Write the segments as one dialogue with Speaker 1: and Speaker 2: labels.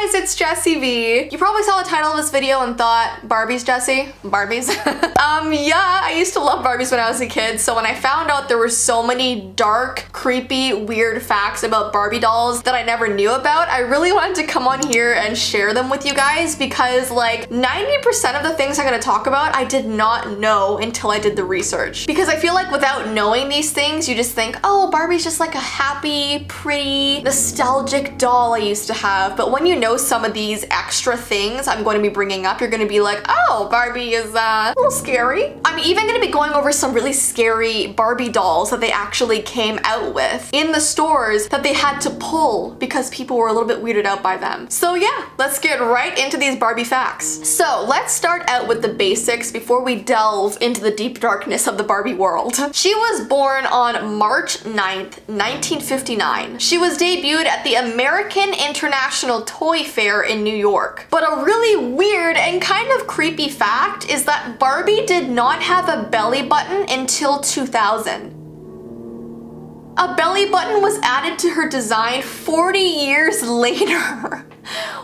Speaker 1: guys, it's Jessii Vee. You probably saw the title of this video and thought, Barbies, Jessii? Barbies? Yeah, I used to love Barbies when I was a kid, so when I found out there were so many dark, creepy, weird facts about Barbie dolls that I never knew about, I really wanted to come on here and share them with you guys because like 90% of the things I'm gonna talk about I did not know until I did the research. Because I feel like without knowing these things, you just think, oh, Barbie's just like a happy, pretty, nostalgic doll I used to have. But when you know some of these extra things I'm going to be bringing up, you're going to be like, oh, Barbie is a little scary. I'm even going to be going over some really scary Barbie dolls that they actually came out with in the stores that they had to pull because people were a little bit weirded out by them. So yeah, let's get right into these Barbie facts. So let's start out with the basics before we delve into the deep darkness of the Barbie world. She was born on March 9th, 1959. She was debuted at the American International Toy Fair in New York. But a really weird and kind of creepy fact is that Barbie did not have a belly button until 2000. A belly button was added to her design 40 years later.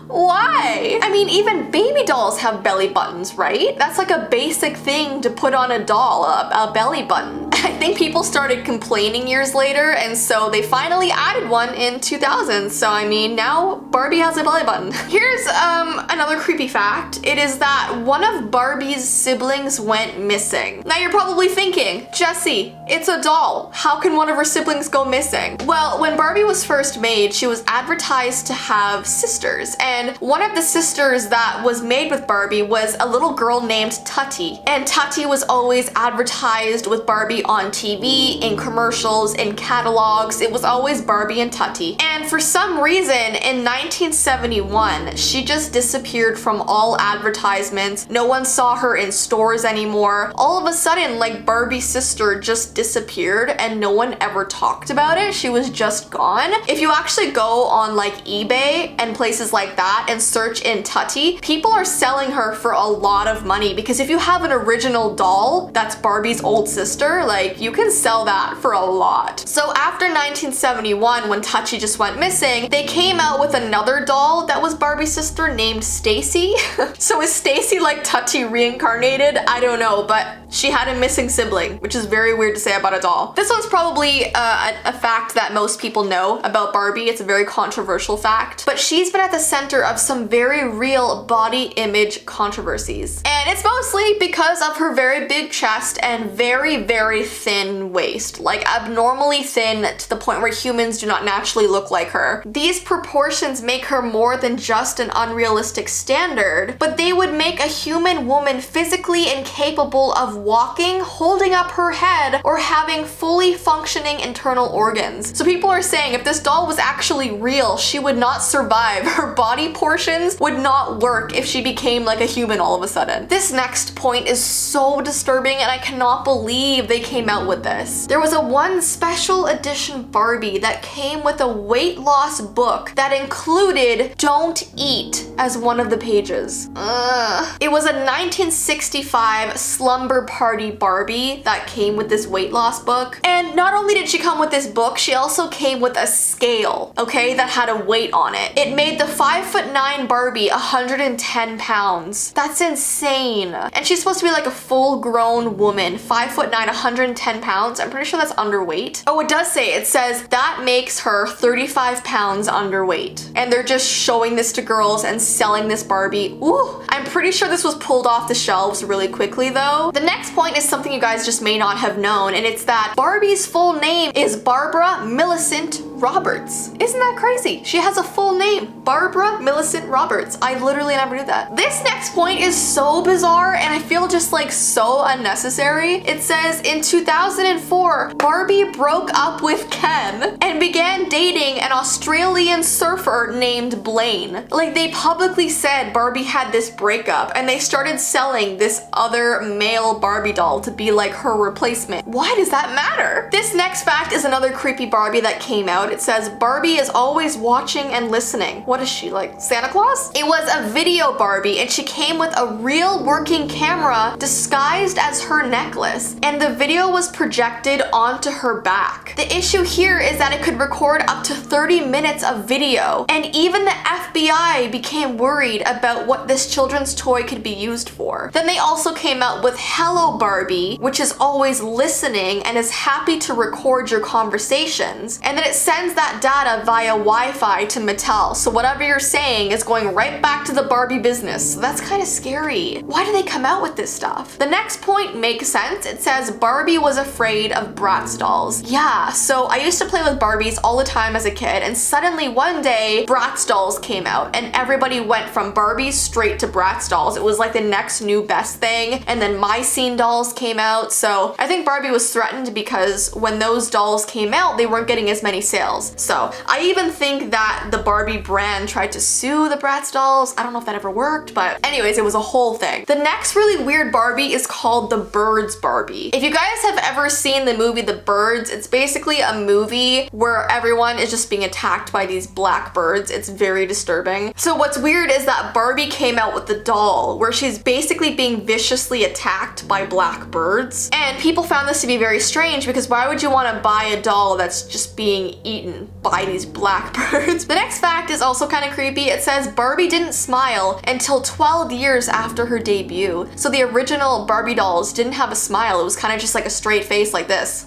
Speaker 1: Why? I mean, even baby dolls have belly buttons, right? That's like a basic thing to put on a doll, a belly button. I think people started complaining years later, and so they finally added one in 2000. So I mean, now Barbie has a belly button. Here's another creepy fact. It is that one of Barbie's siblings went missing. Now you're probably thinking, Jessii, it's a doll. How can one of her siblings go missing? Well, when Barbie was first made, she was advertised to have sisters. And one of the sisters that was made with Barbie was a little girl named Tutty. And Tutty was always advertised with Barbie on TV, in commercials, in catalogs. It was always Barbie and Tutty. And for some reason, in 1971, she just disappeared from all advertisements. No one saw her in stores anymore. All of a sudden, like, Barbie's sister just disappeared and no one ever talked about it. She was just gone. If you actually go on like eBay and places like that and search in Tutty, people are selling her for a lot of money because if you have an original doll that's Barbie's old sister, like, you can sell that for a lot. So after 1971, when Tutty just went missing, they came out with another doll that was Barbie's sister named Stacy. So is Stacy like Tutty reincarnated? I don't know, but she had a missing sibling, which is very weird to say about a doll. This one's probably a fact that most people know about Barbie. It's a very controversial fact, but she's been at the center of some very real body image controversies. And it's mostly because of her very big chest and very, very thin waist, like abnormally thin to the point where humans do not naturally look like her. These proportions make her more than just an unrealistic standard, but they would make a human woman physically incapable of walking, holding up her head, or having fully functioning internal organs. So people are saying if this doll was actually real, she would not survive. Her body portions would not work if she became like a human all of a sudden. This next point is so disturbing and I cannot believe they came out with this. There was a one special edition Barbie that came with a weight loss book that included "Don't Eat" as one of the pages. It was a 1965 slumber party Barbie that came with this weight loss book. And not only did she come with this book, she also came with a scale, okay, that had a weight on it. It made the 5'9" Barbie 110 pounds. That's insane. And she's supposed to be like a full-grown woman, 5'9", 110 pounds. I'm pretty sure that's underweight. Oh, it does say, it says that makes her 35 pounds underweight. And they're just showing this to girls and selling this Barbie. Ooh, I'm pretty sure this was pulled off the shelves really quickly though. The next point is something you guys just may not have known, and it's that Barbie's full name is Barbara Millicent Roberts. Isn't that crazy? She has a full name, Barbara Millicent Roberts. I literally never knew that. This next point is so bizarre and I feel just like so unnecessary. It says in 2004, Barbie broke up with Ken and began dating an Australian surfer named Blaine. Like, they publicly said Barbie had this breakup and they started selling this other male Barbie doll to be like her replacement. Why does that matter? This next fact is another creepy Barbie that came out. It says, Barbie is always watching and listening. What is she, like Santa Claus? It was a video Barbie, and she came with a real working camera disguised as her necklace, and the video was projected onto her back. The issue here is that it could record up to 30 minutes of video, and even the FBI became worried about what this children's toy could be used for. Then they also came out with Hello Barbie, which is always listening and is happy to record your conversations, and then it sends that data via Wi-Fi to Mattel, so whatever you're saying is going right back to the Barbie business. So that's kind of scary. Why do they come out with this stuff? The next point makes sense. It says Barbie was afraid of Bratz dolls. Yeah, so I used to play with Barbies all the time as a kid, and suddenly one day Bratz dolls came out and everybody went from Barbies straight to Bratz dolls. It was like the next new best thing, and then My Scene dolls came out. So I think Barbie was threatened because when those dolls came out, they weren't getting as many sales. So I even think that the Barbie brand tried to sue the Bratz dolls. I don't know if that ever worked, but anyways, it was a whole thing. The next really weird Barbie is called the Byrds Barbie. If you guys have ever seen the movie The Byrds, it's basically a movie where everyone is just being attacked by these black birds. It's very disturbing. So what's weird is that Barbie came out with the doll where she's basically being viciously attacked by black birds. And people found this to be very strange because why would you want to buy a doll that's just being eaten by these black birds? The next fact is also kind of creepy. It says Barbie didn't smile until 12 years after her debut. So the original Barbie dolls didn't have a smile. It was kind of just like a straight face like this.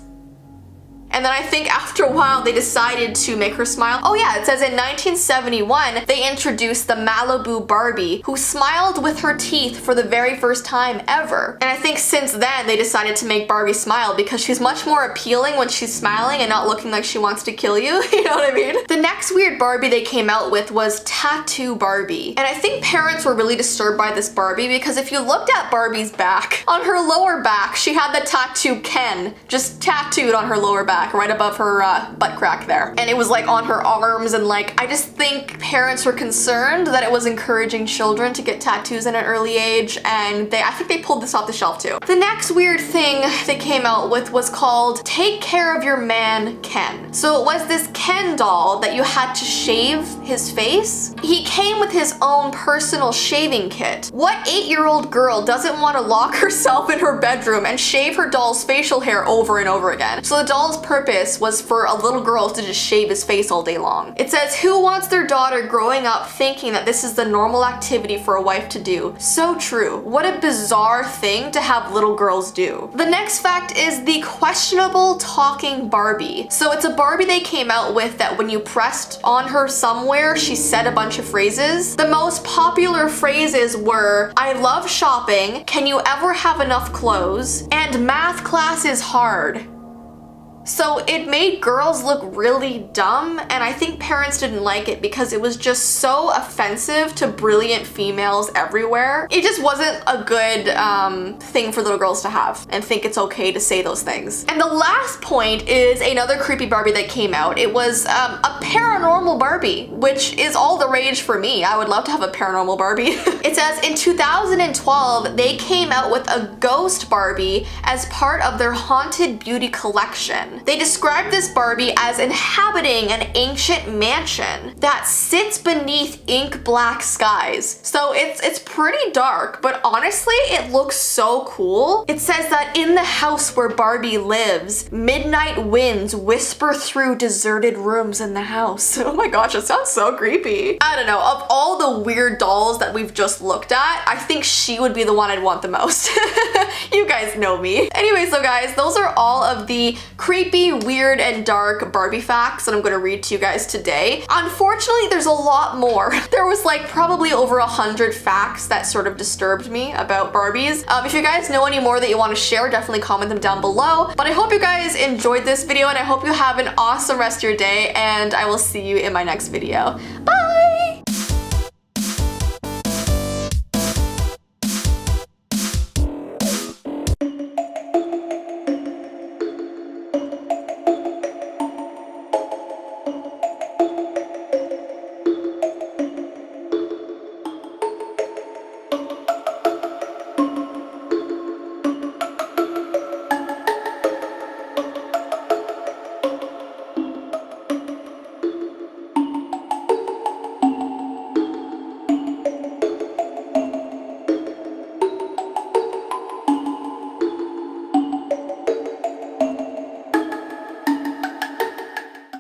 Speaker 1: And then I think after a while they decided to make her smile. Oh yeah, it says in 1971 they introduced the Malibu Barbie, who smiled with her teeth for the very first time ever. And I think since then they decided to make Barbie smile because she's much more appealing when she's smiling and not looking like she wants to kill you. You know what I mean? The next weird Barbie they came out with was Tattoo Barbie. And I think parents were really disturbed by this Barbie because if you looked at Barbie's back, on her lower back she had the tattoo Ken just tattooed on her lower back, right above her butt crack there. And it was like on her arms, and like I just think parents were concerned that it was encouraging children to get tattoos at an early age, and I think they pulled this off the shelf too. The next weird thing they came out with was called Take Care of Your Man Ken. So it was this Ken doll that you had to shave his face. He came with his own personal shaving kit. What 8-year-old girl doesn't want to lock herself in her bedroom and shave her doll's facial hair over and over again? So the doll's purpose was for a little girl to just shave his face all day long. It says, who wants their daughter growing up thinking that this is the normal activity for a wife to do? So true. What a bizarre thing to have little girls do. The next fact is the questionable talking Barbie. So it's a Barbie they came out with that when you pressed on her somewhere, she said a bunch of phrases. The most popular phrases were, I love shopping, can you ever have enough clothes, and math class is hard. So it made girls look really dumb, and I think parents didn't like it because it was just so offensive to brilliant females everywhere. It just wasn't a good thing for little girls to have and think it's okay to say those things. And the last point is another creepy Barbie that came out. It was a paranormal Barbie, which is all the rage for me. I would love to have a paranormal Barbie. It says in 2012, they came out with a ghost Barbie as part of their Haunted Beauty collection. They described this Barbie as inhabiting an ancient mansion that sits beneath ink black skies. So it's pretty dark, but honestly, it looks so cool. It says that in the house where Barbie lives, midnight winds whisper through deserted rooms in the house. Oh my gosh, it sounds so creepy. I don't know, of all the weird dolls that we've just looked at, I think she would be the one I'd want the most. You guys know me. Anyway, so guys, those are all of the creepy, weird, and dark Barbie facts that I'm gonna read to you guys today. Unfortunately, there's a lot more. There was like probably over 100 facts that sort of disturbed me about Barbies. If you guys know any more that you want to share, definitely comment them down below. But I hope you guys enjoyed this video, and I hope you have an awesome rest of your day, and I will see you in my next video. Bye!